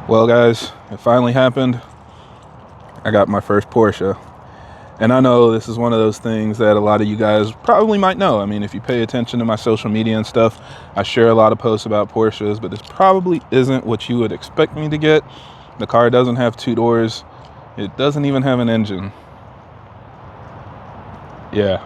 Well, guys, it finally happened. I got my first Porsche. And I know this is one of those things that a lot of you guys probably might know. I mean, if you pay attention to my social media and stuff, I share a lot of posts about Porsches, but this probably isn't what you would expect me to get. The car doesn't have two doors. It doesn't even have an engine. Yeah,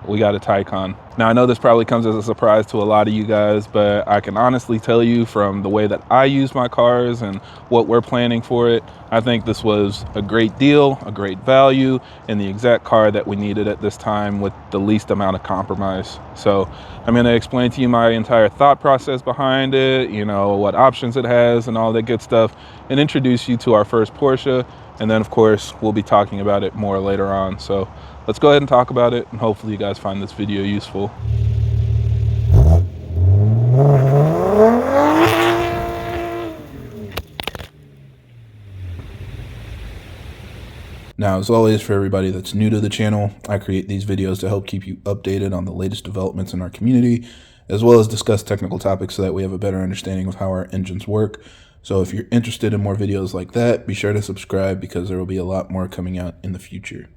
we got a Taycan. Now, I know this probably comes as a surprise to a lot of you guys, but I can honestly tell you from the way that I use my cars and what we're planning for it, I think this was a great deal, a great value, and the exact car that we needed at this time with the least amount of compromise. So I'm going to explain to you my entire thought process behind it, you know, what options it has and all that good stuff, and introduce you to our first Porsche. And then, of course, we'll be talking about it more later on. So let's go ahead and talk about it, and hopefully you guys find this video useful. Now, as always, for everybody that's new to the channel, I create these videos to help keep you updated on the latest developments in our community, as well as discuss technical topics so that we have a better understanding of how our engines work. So if you're interested in more videos like that, be sure to subscribe because there will be a lot more coming out in the future.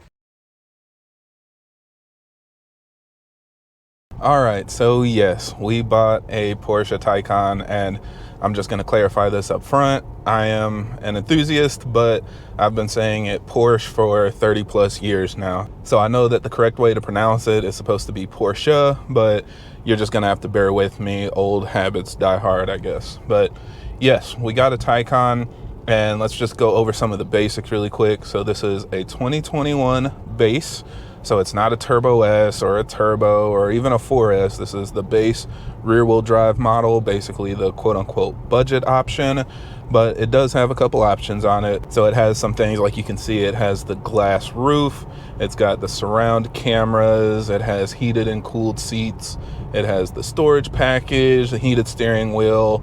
All right, so yes, we bought a Porsche Taycan, and I'm just going to clarify this up front. I am an enthusiast, but I've been saying it Porsche for 30 plus years now. So I know that the correct way to pronounce it is supposed to be Porsche, but you're just going to have to bear with me. Old habits die hard, I guess. But yes, we got a Taycan, and let's just go over some of the basics really quick. So this is a 2021 base. So it's not a Turbo S or a Turbo or even a 4S. This is the base rear-wheel drive model, basically the quote-unquote budget option, but it does have a couple options on it. So it has some things like you can see it has the glass roof, it's got the surround cameras, it has heated and cooled seats, it has the storage package, the heated steering wheel,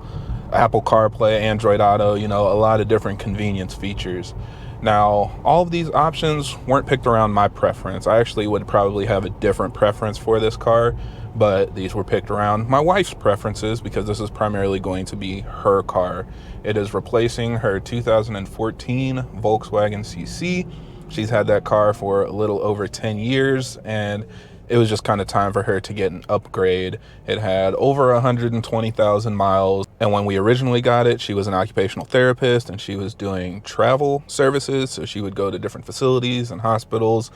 Apple CarPlay, Android Auto, you know, a lot of different convenience features. Now, all of these options weren't picked around my preference. I actually would probably have a different preference for this car, but these were picked around my wife's preferences because this is primarily going to be her car. It is replacing her 2014 Volkswagen CC. She's had that car for a little over 10 years, and it was just kind of time for her to get an upgrade. It had over 120,000 miles. And when we originally got it, she was an occupational therapist and she was doing travel services. So she would go to different facilities and hospitals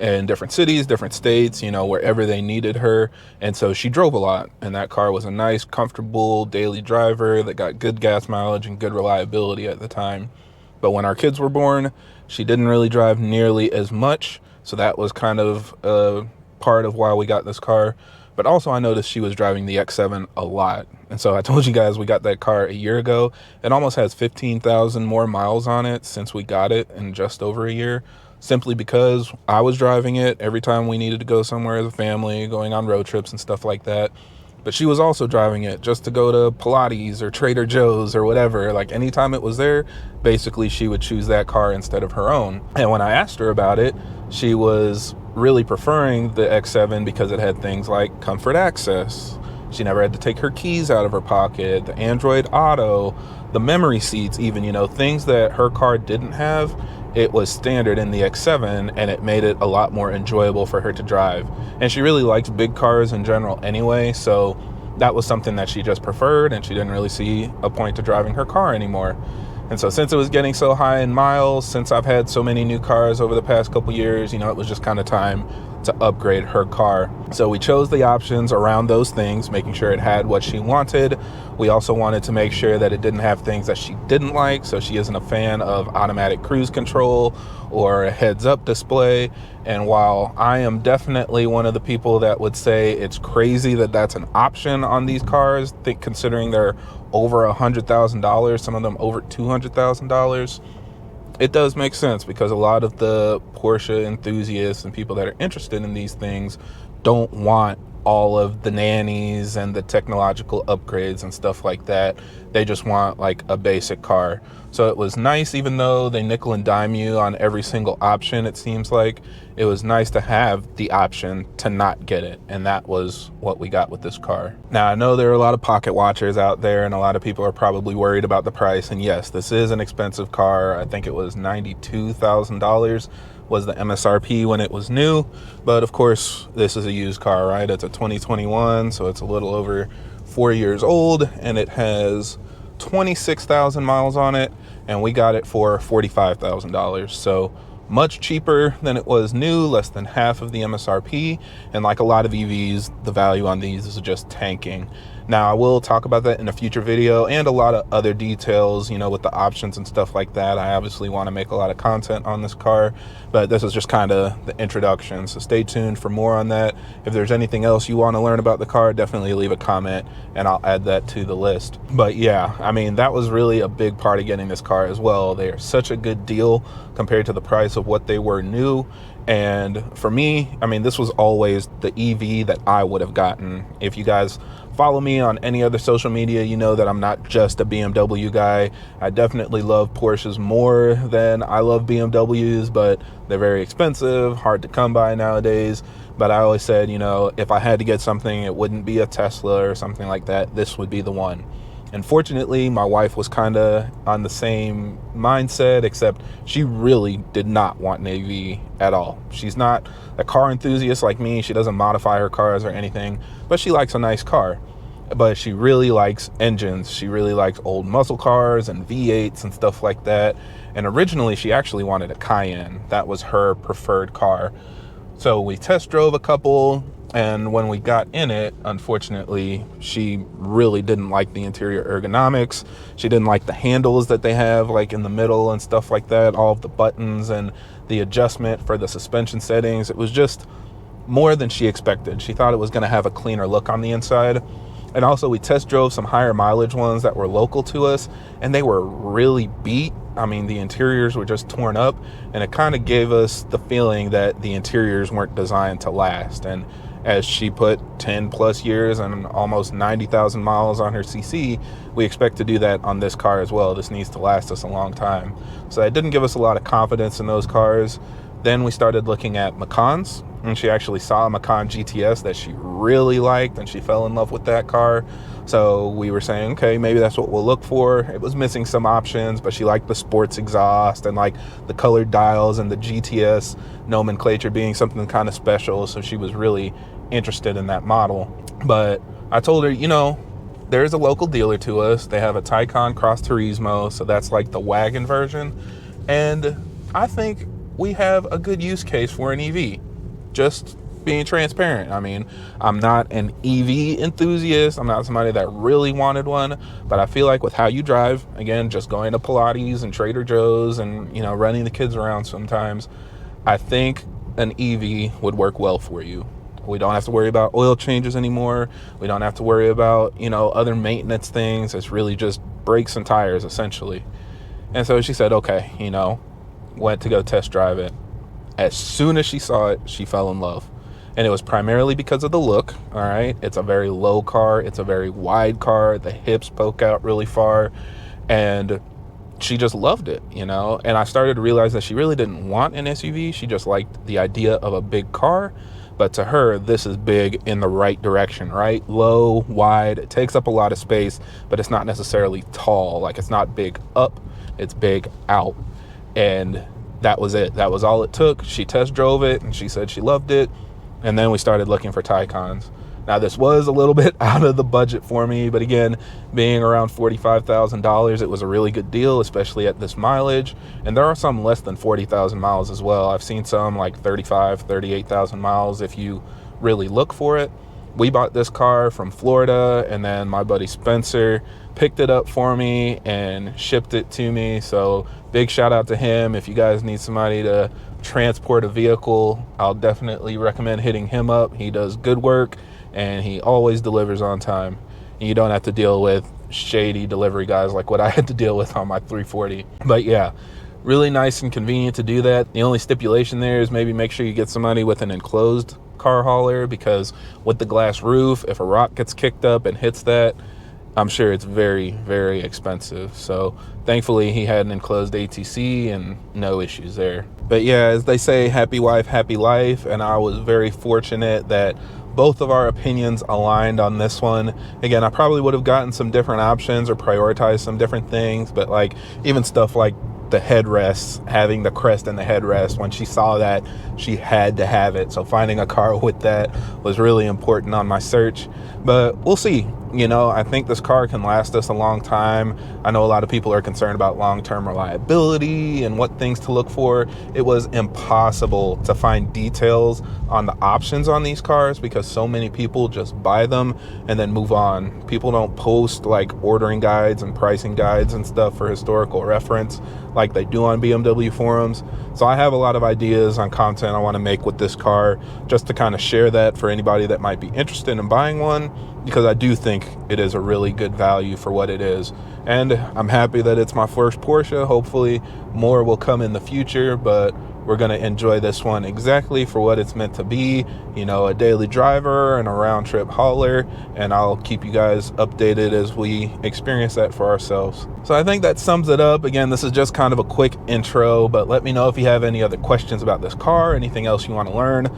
in different cities, different states, you know, wherever they needed her. And so she drove a lot. And that car was a nice, comfortable daily driver that got good gas mileage and good reliability at the time. But when our kids were born, she didn't really drive nearly as much. So that was kind of part of why we got this car. But also I noticed she was driving the X7 a lot, and so I told you guys we got that car a year ago. It almost has 15,000 more miles on it since we got it in just over a year, simply because I was driving it every time we needed to go somewhere as a family, going on road trips and stuff like that. But she was also driving it just to go to Pilates or Trader Joe's or whatever. Like anytime it was there, basically she would choose that car instead of her own. And when I asked her about it, she was really preferring the X7 because it had things like comfort access. She never had to take her keys out of her pocket, the Android Auto, the memory seats even, you know, things that her car didn't have. It was standard in the X7, and it made it a lot more enjoyable for her to drive. And she really likes big cars in general anyway, so that was something that she just preferred, and she didn't really see a point to driving her car anymore. And so since it was getting so high in miles, since I've had so many new cars over the past couple years, you know, it was just kind of time to upgrade her car. So we chose the options around those things, making sure it had what she wanted. We also wanted to make sure that it didn't have things that she didn't like. So she isn't a fan of automatic cruise control or a heads-up display. And while I am definitely one of the people that would say it's crazy that that's an option on these cars, considering they're over $100,000, some of them over $200,000, it does make sense because a lot of the Porsche enthusiasts and people that are interested in these things don't want all of the nannies and the technological upgrades and stuff like that. They just want like a basic car. So it was nice, even though they nickel and dime you on every single option, it seems like, it was nice to have the option to not get it. And that was what we got with this car. Now, I know there are a lot of pocket watchers out there, and a lot of people are probably worried about the price. And yes, this is an expensive car. I think it was $92,000 was the MSRP when it was new. But of course, this is a used car, right? It's a 2021, so it's a little over 4 years old, and it has 26,000 miles on it, and we got it for $45,000. So much cheaper than it was new, less than half of the MSRP. And like a lot of EVs, the value on these is just tanking. Now, I will talk about that in a future video, and a lot of other details, you know, with the options and stuff like that. I obviously want to make a lot of content on this car, but this is just kind of the introduction. So stay tuned for more on that. If there's anything else you want to learn about the car, definitely leave a comment and I'll add that to the list. But yeah, I mean, that was really a big part of getting this car as well. They are such a good deal compared to the price of what they were new. And for me, I mean, this was always the EV that I would have gotten. If you guys follow me on any other social media, you know that I'm not just a BMW guy. I definitely love Porsches more than I love BMWs, but they're very expensive, hard to come by nowadays. But I always said, you know, if I had to get something, it wouldn't be a Tesla or something like that. This would be the one. And fortunately, my wife was kind of on the same mindset, except she really did not want an AV at all. She's not a car enthusiast like me. She doesn't modify her cars or anything, but she likes a nice car. But she really likes engines. She really likes old muscle cars and V8s and stuff like that. And originally, she actually wanted a Cayenne. That was her preferred car. So we test drove a couple. And when we got in it, unfortunately, she really didn't like the interior ergonomics. She didn't like the handles that they have like in the middle and stuff like that, all of the buttons and the adjustment for the suspension settings. It was just more than she expected. She thought it was going to have a cleaner look on the inside. And also we test drove some higher mileage ones that were local to us, and they were really beat. I mean, the interiors were just torn up, and it kind of gave us the feeling that the interiors weren't designed to last. And as she put 10 plus years and almost 90,000 miles on her CC, we expect to do that on this car as well. This needs to last us a long time. So that didn't give us a lot of confidence in those cars. Then we started looking at Macans, and she actually saw a Macan GTS that she really liked, and she fell in love with that car. So we were saying, okay, maybe that's what we'll look for. It was missing some options, but she liked the sports exhaust and like the colored dials and the GTS nomenclature being something kind of special. So she was really interested in that model. But I told her, you know, there's a local dealer to us. They have a Taycan Cross Turismo, so that's like the wagon version. And I think we have a good use case for an EV. Just being transparent. I mean, I'm not an EV enthusiast. I'm not somebody that really wanted one, but I feel like with how you drive, again, just going to Pilates and Trader Joe's and, you know, running the kids around sometimes, I think an EV would work well for you. We don't have to worry about oil changes anymore. We don't have to worry about, you know, other maintenance things. It's really just brakes and tires, essentially. And so she said, okay, you know, went to go test drive it. As soon as she saw it, she fell in love. And it was primarily because of the look, all right? It's a very low car. It's a very wide car. The hips poke out really far. And she just loved it, you know? And I started to realize that she really didn't want an SUV. She just liked the idea of a big car. But to her, this is big in the right direction, right? Low, wide, it takes up a lot of space, but it's not necessarily tall. Like, it's not big up, it's big out. And that was it. That was all it took. She test drove it, and she said she loved it. And then we started looking for Taycans. Now, this was a little bit out of the budget for me, but again, being around $45,000, it was a really good deal, especially at this mileage. And there are some less than 40,000 miles as well. I've seen some like 35, 38,000 miles if you really look for it. We bought this car from Florida, and then my buddy Spencer picked it up for me and shipped it to me. So big shout out to him. If you guys need somebody to transport a vehicle, I'll definitely recommend hitting him up. He does good work, and he always delivers on time. And you don't have to deal with shady delivery guys like what I had to deal with on my 340. But yeah, really nice and convenient to do that. The only stipulation there is maybe make sure you get somebody with an enclosed car hauler, because with the glass roof, if a rock gets kicked up and hits that, I'm sure it's very, very expensive. So thankfully he had an enclosed ATC and no issues there. But yeah, as they say, happy wife, happy life. And I was very fortunate that both of our opinions aligned on this one. Again, I probably would have gotten some different options or prioritized some different things, but like even stuff like the headrests, having the crest in the headrest, when she saw that, she had to have it. So finding a car with that was really important on my search. But we'll see. You know, I think this car can last us a long time. I know a lot of people are concerned about long-term reliability and what things to look for. It was impossible to find details on the options on these cars because so many people just buy them and then move on. People don't post like ordering guides and pricing guides and stuff for historical reference like they do on BMW forums. So I have a lot of ideas on content I want to make with this car, just to kind of share that for anybody that might be interested in buying one, because I do think it is a really good value for what it is. And I'm happy that it's my first Porsche. Hopefully more will come in the future, but we're going to enjoy this one exactly for what it's meant to be, you know, a daily driver and a round trip hauler. And I'll keep you guys updated as we experience that for ourselves. So I think that sums it up. Again, this is just kind of a quick intro, but let me know if you have any other questions about this car, anything else you want to learn.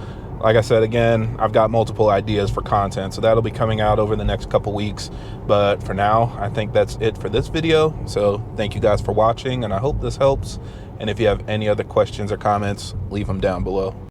Like I said, again, I've got multiple ideas for content, so that'll be coming out over the next couple weeks. But for now, I think that's it for this video. So thank you guys for watching, and I hope this helps. And if you have any other questions or comments, leave them down below.